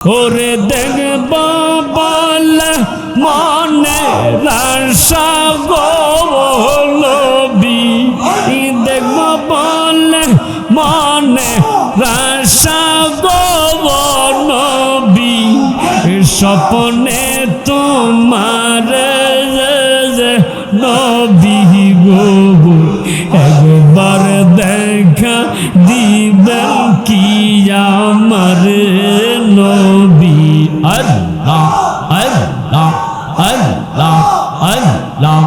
ওরে দেখব বলে মনে আশা গো নবী, দেখব বলে মনে আশা গো নবী, স্বপ্নে তোমার নবী গো একবার দেখা দিবেন কি আমার নবী। আল্লাহ আল্লাহ আল্লাহ আল্লাহ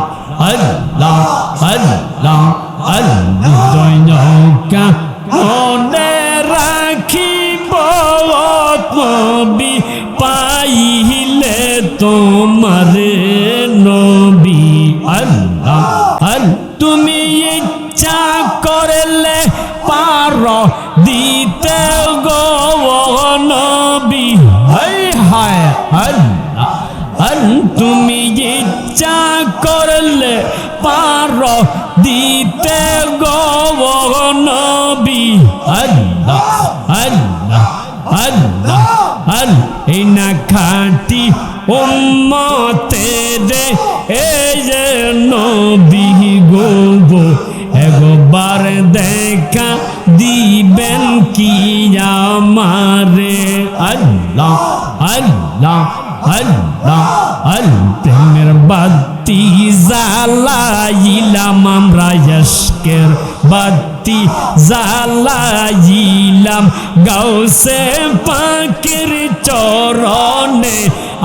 আল্লাহ আল্লাহ আল্লাহ দয়াকা মনে রাখিব নবী, পাইলে তোমার নবী। আল্লাহ তুমি ইচ্ছা করলে পার দিতে গো নবী, হায় হায় আল্লাহ তুমি ইচ্ছা করলে পার দিতে গো নবী। আল্লাহ আল্লাহ আল্লাহ এই না খাটি উম্মতের এই যে নবী গো একবার দেখা দিবেন কি আমারে। আল্লাহ আল্লাহ আল্লাহ প্রেমের বাতি জ্বালাইলাম আমরা, ইশকের বাতি জ্বালাইলাম গাউসে পাকের চরণে,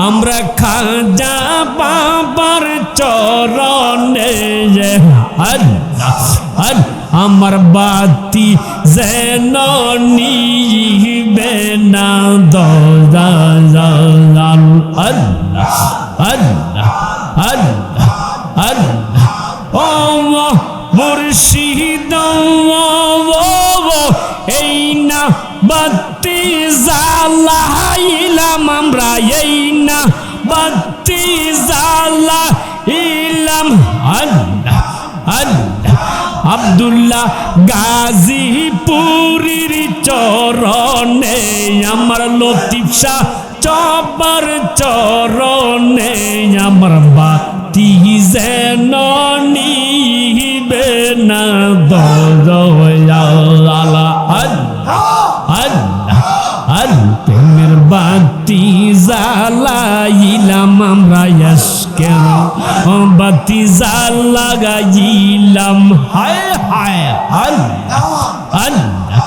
আমরা খাজা বাবার চরণে। আল্লাহ আমার বাতি যেন নিবে না দয়াল। আল্লাহ আল্লাহ আল্লাহ আল্লাহ ও মুর্শিদ এই না বাতি জ্বালাইলাম আমরা, এই না বাতি জ্বালাইলাম। আল্লাহ আল্লাহ আব্দুল্লাহ গাজীপুরীর চরণে, আমার লতিফ শাহ চবার চরণে, আমার বাতি যেন নিবে না দয়াল। আল্লাহ আল্লাহ প্রেমের বাতি জ্বালাইলাম আমরা, ইশকের বাতি জ্বালাইলাম। হায় হায় আল্লাহ আল্লাহ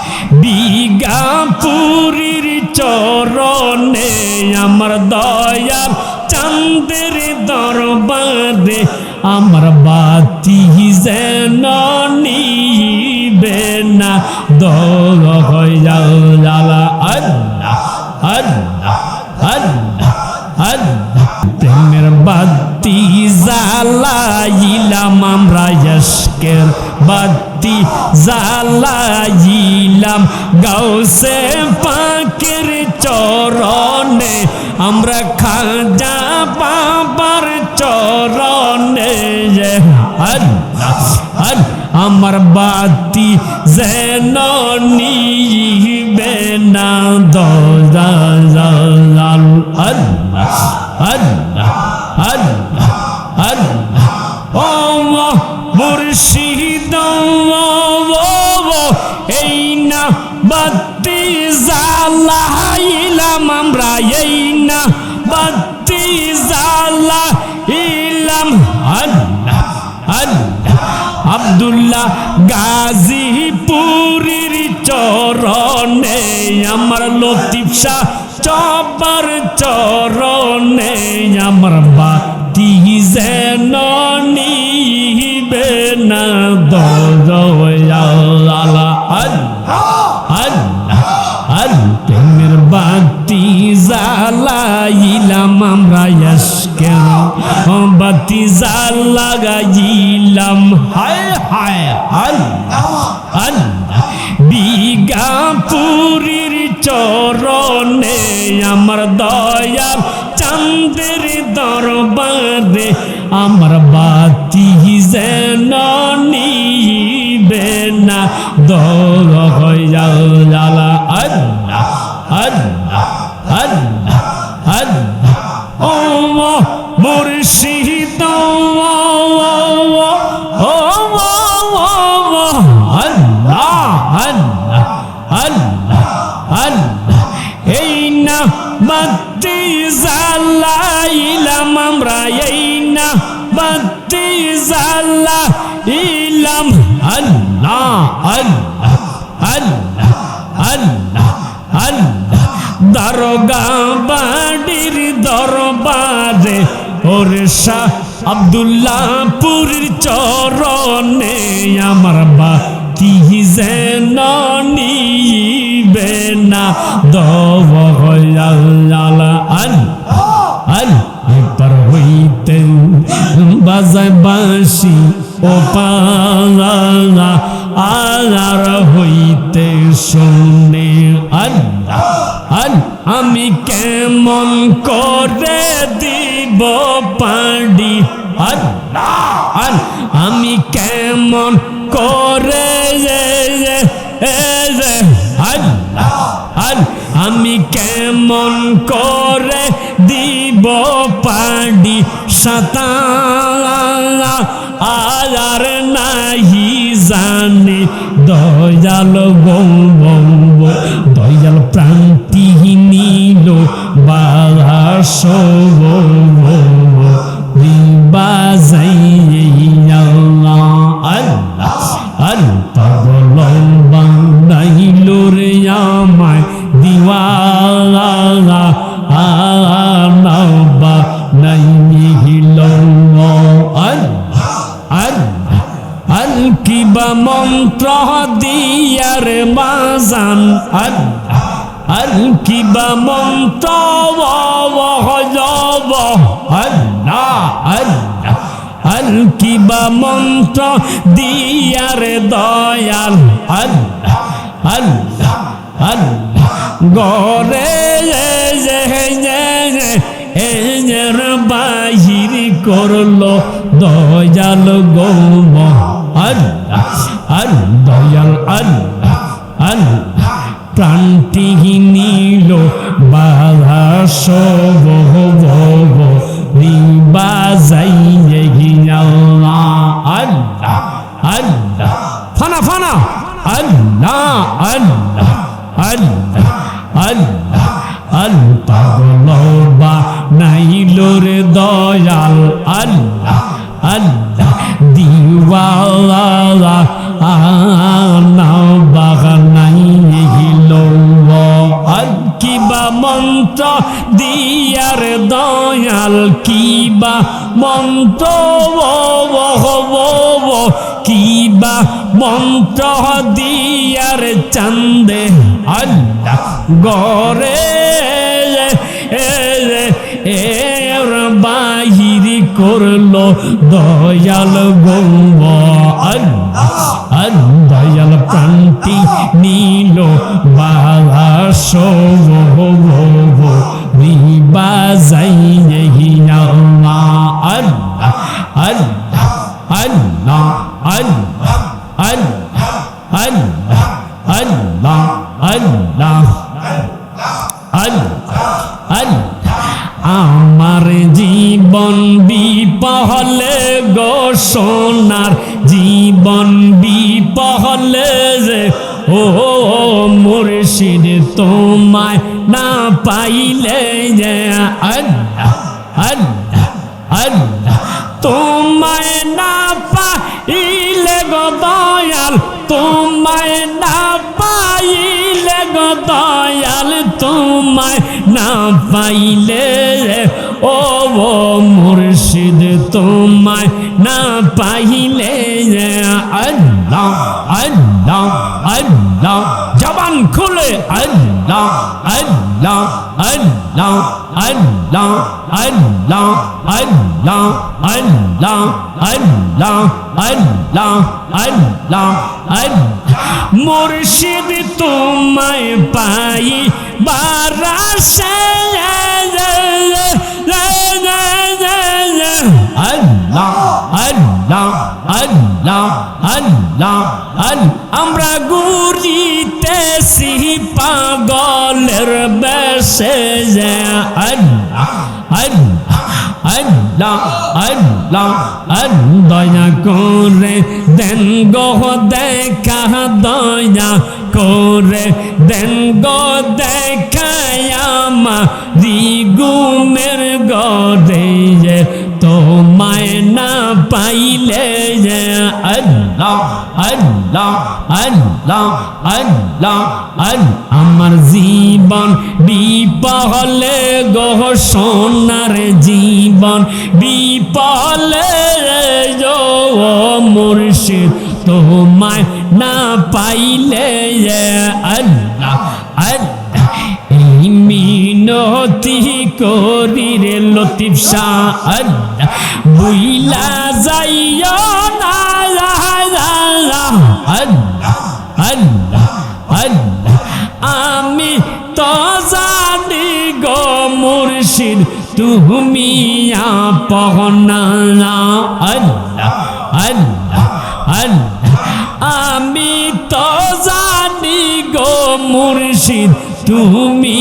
বিগাপুরীর চরণে, আমার দয়াল চাঁদের দরবারে, আমার বাতি যেন নিবে না দয়াল। আল্লাহ আল্লাহ আল্লাহ আল্লাহ প্রেমের বাতি জ্বালাইলাম আমরা, ইশকের বাতি জ্বালাইলাম গাউসে পাকের চরণে, আমরা খাজা বাবার চরণে। আল্লাহ আমার বাতি যেন নিবে না দয়াল। আল্লাহ আল্লাহ আল্লাহ আল্লাহ ও মুর্শিদ এই না বাতি জ্বালাইলাম আমরা, এই না বাতি জ্বালাইলাম। আল্লাহ আল্লাহ আব্দুল্লাহ গাজীপুরীর চরণে, আমার লতিফ শাহ চবার চরণে, আমার বাতি যেন নিবে না দয়াল। আল্লাহ আল্লাহ প্রেমের বাতি জ্বালাইলাম আমরা, ইশকের বাতি জ্বালাইলাম। হায় হায় আল্লাহ আল্লাহ বিগাপুরীর চরণে, আমার দয়াল চাঁদের দরবারে, আমার বাতি যেন নিবে না দয়াল। আল্লাহ আল্লাহ আল্লাহ আল্লাহ ও মুর্শিদ এই না বাতি জ্বালাইলাম আমরা এই না বাতি জ্বালাইলাম আল্লাহ আল্লাহ আল্লাহ আল্লাহ আল্লাহ দারোগা বাড়ির দরবারে ওরে শাহ আব্দুল্লাহ পুরীর চরণে আমার বাতি যেন নিবে না দয়াল একবার হইতে বাজায় বাঁশি ও পালা আর হইতে শোনে আল্লাহ আমি কেমন করে দিব পাড়ি আল্লাহ আমি কেমন করে আল্লাহ আমি কেমন করে দিব পাড়ি সাঁতার আর নাহি জানে দয়াল দয়াল প্রান্তি নিল বাস পাগল বানাইল রে আমায় দিওয়ালা আনাবা নাই হিল আল কিবা মন্ত্র দিয়ার বাজান আল কিবা মন্ত্র আল কিবা মন্ত্র দিয়ার দয়াল আল্লাহ আল্লাহ গরে এর বাহির করলো দয়াল গৌম আল্লাহ দয়াল আল্লাহ আল্লাহ প্রান্তি নিল বাস বাজাই আল্লাহ আল্লাহ ফানা ফানা আল্লাহ আল্লাহ আল্লাহ আল্লাহ পাগল বানাইল রে দয়াল আল্লাহ আল্লাহ দিওয়ালা বাগানাইল কিবা মন্ত্র দিয়ার দয়াল কিবা মন্ত্র কিবা মন্ত্র দিয়ার চান্দে আল্লাহ গরে বাহির করলো দয়াল গৌব আল্লাহ দয়াল প্রান্তি নিল বাস বাজাই আল্লাহ আল্লাহ আল্লাহ আল্লাহ আল্লাহ আল্লাহ আল্লাহ আল্লাহ আল্লাহ আমার জীবন বিপহলে গো সোনার জীবন বিপহলে যে ও মুর্শিদ তোমায় না পাইলে যে আল্লাহ আল্লাহ আল্লাহ তোমায় না পাইলে গো দয়াল তোমায় না পাইলে গো দয়াল তোমায় না পাইলে ও মুর্শিদ তোমায় না পাইলে আল্লাহ আল্লাহ আল্লাহ জবান খুলে আল্লাহ আল্লাহ আল্লাহ আল্লাহ আল্লাহ আল্লাহ আল্লাহ আল্লাহ আল্লাহ আল্লাহ আল্লাহ মুর্শিদ তোমায় পাই বারাসে আল্লাহ আল্লাহ আল্লাহ আল্লাহ আমরা ঘুরিতেছি পাগলের বেশে আল্লাহ আল্লাহ দয়া করে দেন গো দেখা দয়া করে দেন গো দেখা আমারি গুমের গরে তোমায় না পাইলে আল্লাহ আল্লাহ আল্লাহ আল্লাহ আমার জীবন বিপহলে গো সোনার জীবন বিপহলে যো মুর্শিদ তোমায় না পাইলে আল্লাহ আল্লাহ এই মিনতি করি রে লতিফ শাহ আল্লাহ বুইলা যাইও না আল্লাহ আল্লাহ আল্লাহ আমি তো জানি গো মুর্শিদ তুমি আপন আল্লাহ আল্লাহ আল্লাহ আমি তো জানি গো মুর্শিদ তুমি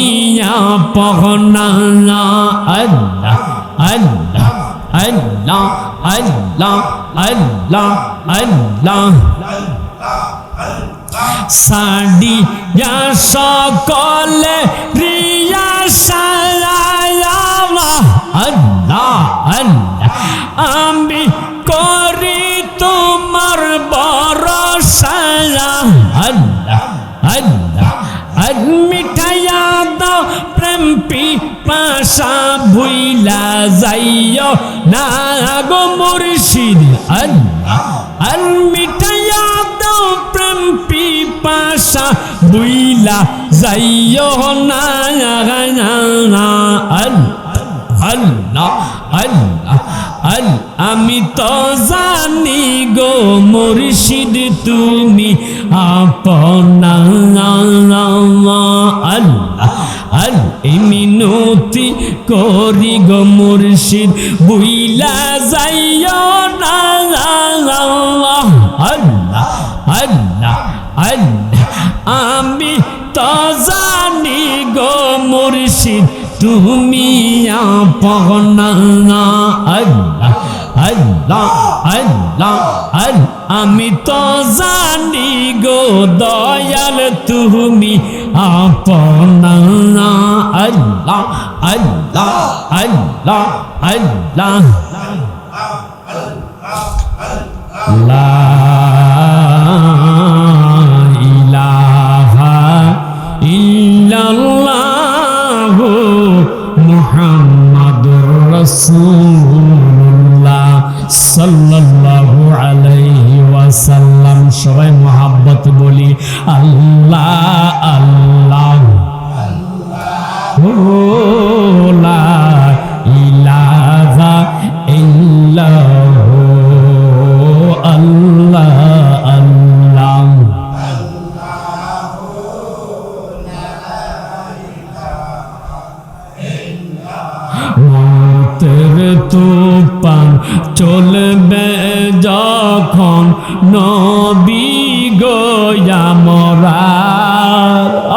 আপন আল্লাহ আল্লাহ আল্লাহ আল্লাহ আল্লাহ আল্লাহ সাডিয়া সকলে রিয়া সালাম আল্লাহ আল্লাহ আমি করি তোমার ভরসা আল্লাহ আল্লাহ মিঠাইয়া দাও প্রেম পিপাসা ভুইলা যাইও না গো মুর্শিদ আল্লাহ মিঠাইয়া দাও প্রেম পিপাসা ভুইলা যাইও না আল্লাহ আল্লাহ আমি তো জানি গো মুর্শিদ তুমি আপন আল্লাহ মিনতি করি গো মুর্শিদ বুইলা যাইও না আল্লাহ আল্লাহ আল্লাহ আমি তো জানি গো মুর্শিদ তুমি আপন আল্লাহ আল্লাহ আল্লাহ আমি তো জানি গো দয়াল তুমি আপন আল্লাহ আল্লাহ আল্লাহ আল্লাহ লা ইলাহা ইল্লাল্লাহ মুহাম্মাদুর রাসূলুল্লাহ সাল্লাল্লাহু আলাইহি ওয়াসাল্লাম সবাই মোহাব্বত বলি আল্লাহ আল্লাহ লা ইলাহা ইল্লাল্লাহু আল্লাহ আল্লাহ মতের তুফান চলবে যখন নবী গো আমরা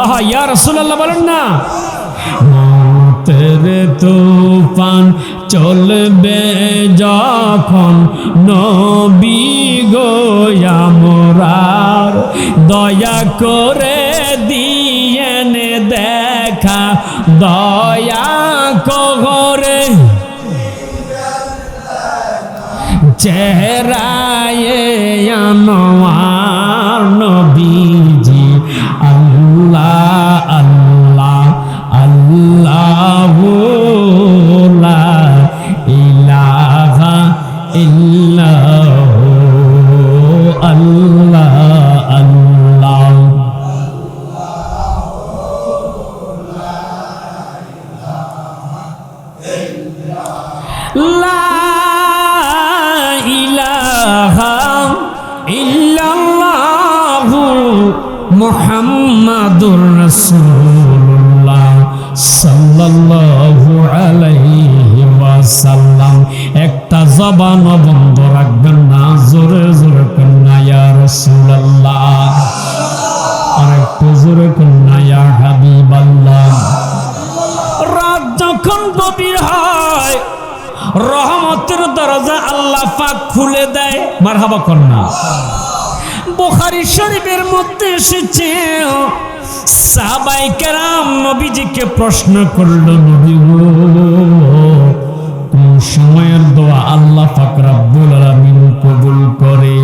আহা ইয়া রাসূলুল্লাহ বলেন না মতের তুফান চলবে যখন নবী গো আমরা দয়া করে দিয়েন দেখা দয়া করে চেহারায়ে আনোয়ার নবীজি আল্লাহ আল্লাহ আল্লাহু লা ইলাহা ইল্লাহু আল্লাহ আল্লাহ লা ইলাহা ইল্লাল্লাহু মুহাম্মাদুর রাসূলুল্লাহ সাল্লাল্লাহু আলাইহি ওয়াসাল্লাম একটা জবান বন্ধ রাখবেন না জোরে জোরে কন্যা ইয়া রাসূলুল্লাহ আর একটু জোরে কন্যা ইয়া হাবিবাল্লাহ রাত যখন গভীর হয় রহমতের দরজা আল্লাহ পাক খুলে দেয়। মারহাবা কন্যা। বুখারী শরীফের মধ্যে এসেছে সাহাবায়ে কেরাম নবীজিকে প্রশ্ন করল, নবী গো কোন সময়ের দোয়া আল্লাহ পাক রব্বুল আলামিন কবুল করে?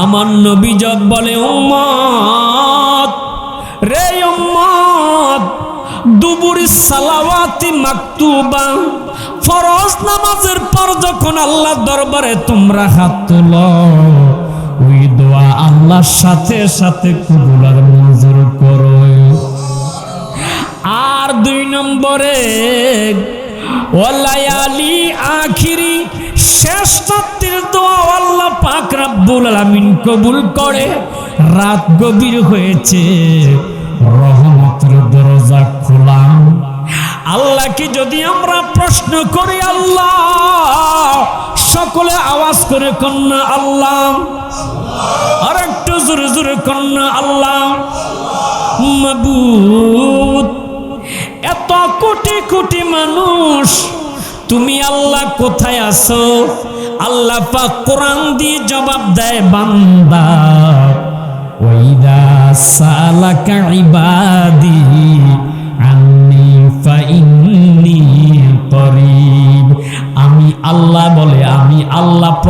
আমার নবী জব বলে, উম্মত রে উম্মত, দুবুরি সালাওয়াতি মাকতুবা, ফরজ নামাজের পর যখন আল্লাহর দরবারে তোমরা হাত তোলো ওই দোয়া আল্লাহর সাথে সাথে কবুল আর মঞ্জুর করো। আর 2 নম্বরে ওয়ালায়ালি আখিরি, শেষ রাতের দোয়া আল্লাহ পাক রব্বুল আলামিন কবুল করে। রাত গভীর হয়েছে, রহমতের দরজা খোলা। আল্লাহকে যদি আমরা প্রশ্ন করি, আল্লাহ, সকলে আওয়াজ করে কন্যা আল্লাহ, আর একটু জোরে জোরে কন্যা আল্লাহ। মাবুদ, এত কোটি কোটি মানুষ, তুমি আল্লাহ কোথায় আছো? আল্লাহ পাক কোরআন দিয়ে জবাব দেয়, বান্দা ওয়াইদা সালাকা ইবাদি আন্নি ফাইন্নি করিব। আমি আল্লাহ বলে, আমি আল্লাহ